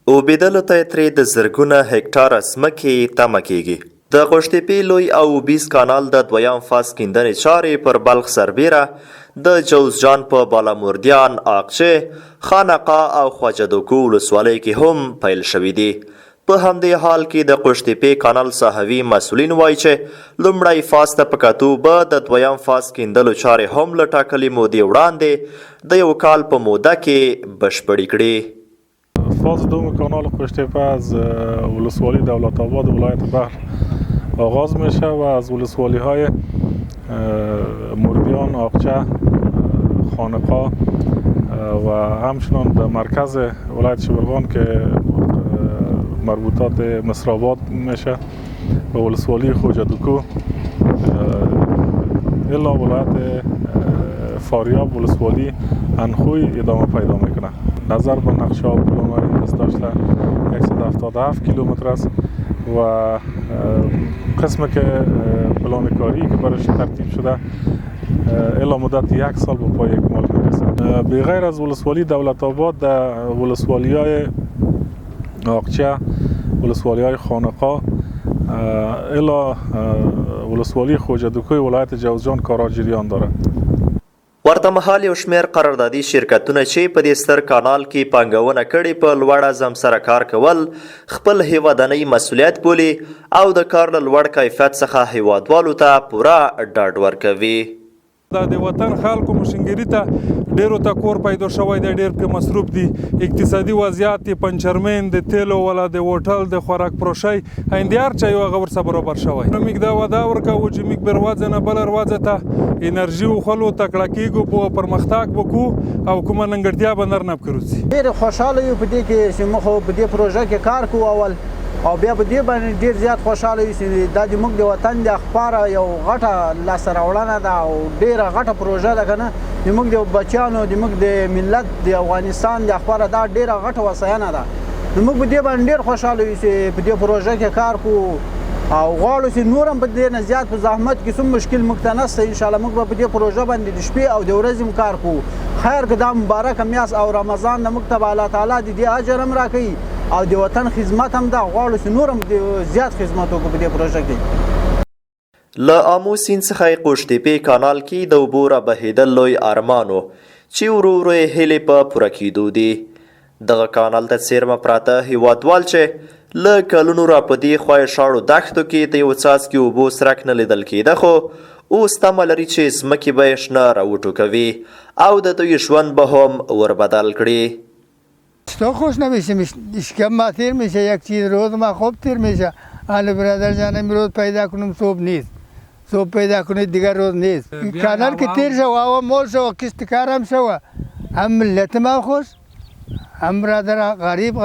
اوبېدلو ته یې ترې د زرګونه هکټاره ځمکې تمه کیږي. د قوشتېپې لوی او اوبیز کانال د دویم فاز کیندنې چارې پر بلخ سربیره د جوزجان په بالامردیان، اقچې، خانقاه او خواجه دوکو ولسوالۍ کې هم پیل شوي دي. په همدې حال کې د قوشتېپې کانال ساحوي مسؤلین وایي چې لومړی فاز ته په کتو به د دویم فاز کیندلو چارې هم له ټاکلې مودې وړاندې د یو کال په موده کې بشپړې کړي. فاز دوم کانال قوشتېپه از ولسوالی دولت آباد ولایت بلخ آغاز میشه و از ولسوالی های مردیان، آقچه، خانقاه و همچنان در مرکز ولایت شبرغان که مربوطات مصرآباد میشه و ولسوالی خواجه دوکو الا ولایت فاریاب ولسوالی انخوی ادامه پیدا میکنه. نظر به نقشه و پلان داشته 177 کیلومتر است و قسم که پلان کاری که برایش ترتیب شده الا مدت 1 سال به پای اکمال میرسه. به غیر از ولسوالی دولت آباد در ولسوالی های آقچه، ولسوالی های خانقاه الا ولسوالی خواجه دوکوی ولایت جوزجان کارا جریان داره. ورته مهال یو شمېر قراردادي شرکتونه چې په دې ستر کانال کې پانګونه کړې په لوړ عزم سره کار کول خپل هیوادنۍ مسؤلیت بولي او د کار له لوړ کیفیت څخه هیوادوالو ته پوره ډاډ ورکوي. د وطن خلکو مشنګري ته ډیرو ته کور پیدا شوی دی، ډیر په مصروف دي، اقتصادي وضعیت یې پنچرمین د تیلو ولا د هوټل د خوراک پروشۍ هندیار چا یو هغه ورسره برابر شوی. نو موږ دا وعده ورکوو چې موږ بروازه نه بله روازه ته انرژي وخلو تکړه کیږو، په پرمختګ وکړو او کومه ننګړتیا به نرنب کړو. ډېر خوشحاله یو په دې کې چې موږ په دې پروژه کې کار کوو اول او بیا په دې باندې ډېر زیات خوشحاله یو چې دا زموږ د وطن د خپاره یو غټه لاسته راوړنه ده او ډېره غټه پروژه ده که نه زموږ د بچیانو زموږ د ملت د افغانستان د خپاره دا ډېره غټه وسایانه ده. نو موږ په دې باندې ډېر خوشحاله یو چې په دې پروژه کې کار کوو او غواړو چې نور هم په دې نه زیات په زحمت کې څوم مشکل موږ ته نشته. انشاءالله موږ به په دې پروژه باندې د شپې او د ورځې هم کار کوو. خیر که دا مبارکه میاشت او رمضان نه موږ ته به الله تعالی د دې اجر هم راکوي او د وطن خدمت هم ده. غواړو چې نور هم زیات خدمت وکړو په دې پروژه کې. له آمو سیند څخه یې قوشتېپې کانال کې د اوبو رابهېدل لوی ارمان و چې ورو ورو یې هیلې په پوره کېدو دي. دغه کانال ته څیرمه پراته هیوادوال چې له کلونو را په دې خوا شاړو دښتو کې د یو څاڅکي اوبو څرک نه لیدل کېده، خو اوس تمه لري چې ځمکې به یې شنه راوټوکوي او د دوی ژوند به هم وربدل کړي. تو خوش نمیشه، اشکم ما تیر میشه، یک چیز روز ما خوب تیر میشه. حالا برادر جان امروز پیدا کنم صبح نیست، صبح پیدا کنید دیگر روز نیست. کانال که تیر شو و مول شو کشت کارم شو هم ملت ما خوش، هم برادر غریب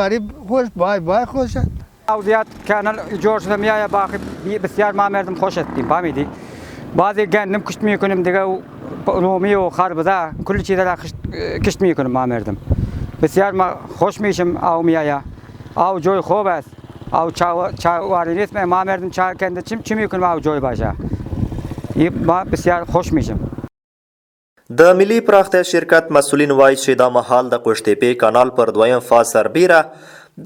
خوش، بای خوش. زیاد کانال جور شده میایه باقی بسیار ما مردم خوش هستیم فهمیدی. بعضی گندم کشت میکنیم دیگه رومی و خربزه کل چیز را کشت میکنیم ما مردم. بسیار ما خوش میشم او میایه او جوی خوب است او چاواری نیست ما مردم چا کنده چی میکنیم او جوی باشه. ما بسیار خوش میشم. د ملي پراختیا شرکت مسؤلین وایي چې دا مهال د قوشتېپې کانال پر دویم فاز سربیره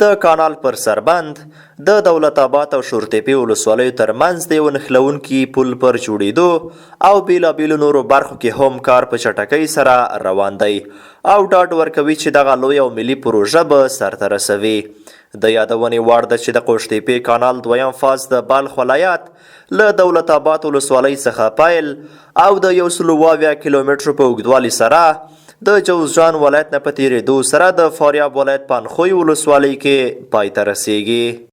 د کانال پر سربند د دولت آباد او شورتېپې ولسوالیو ترمنځ د یو نښلونکي پل پر جوړېدو او بېلابېلو نورو برخو کې هم کار په چټکۍ سره روان دی او ډاډ ورکوي چې دغه لوی او ملي پروژه به سرته رسوي. د یادونې وړ ده چې د قوشتېپې کانال دویم فاز د بلخ ولایت له دولت آباد ولسوالۍ څخه پیل او د 120 کیلومترو په اوږدوالي سره د جوزجان ولایت نه په تېرېدو سره د فاریاب ولایت په انخوی ولسوالۍ کې پای ته رسیږي.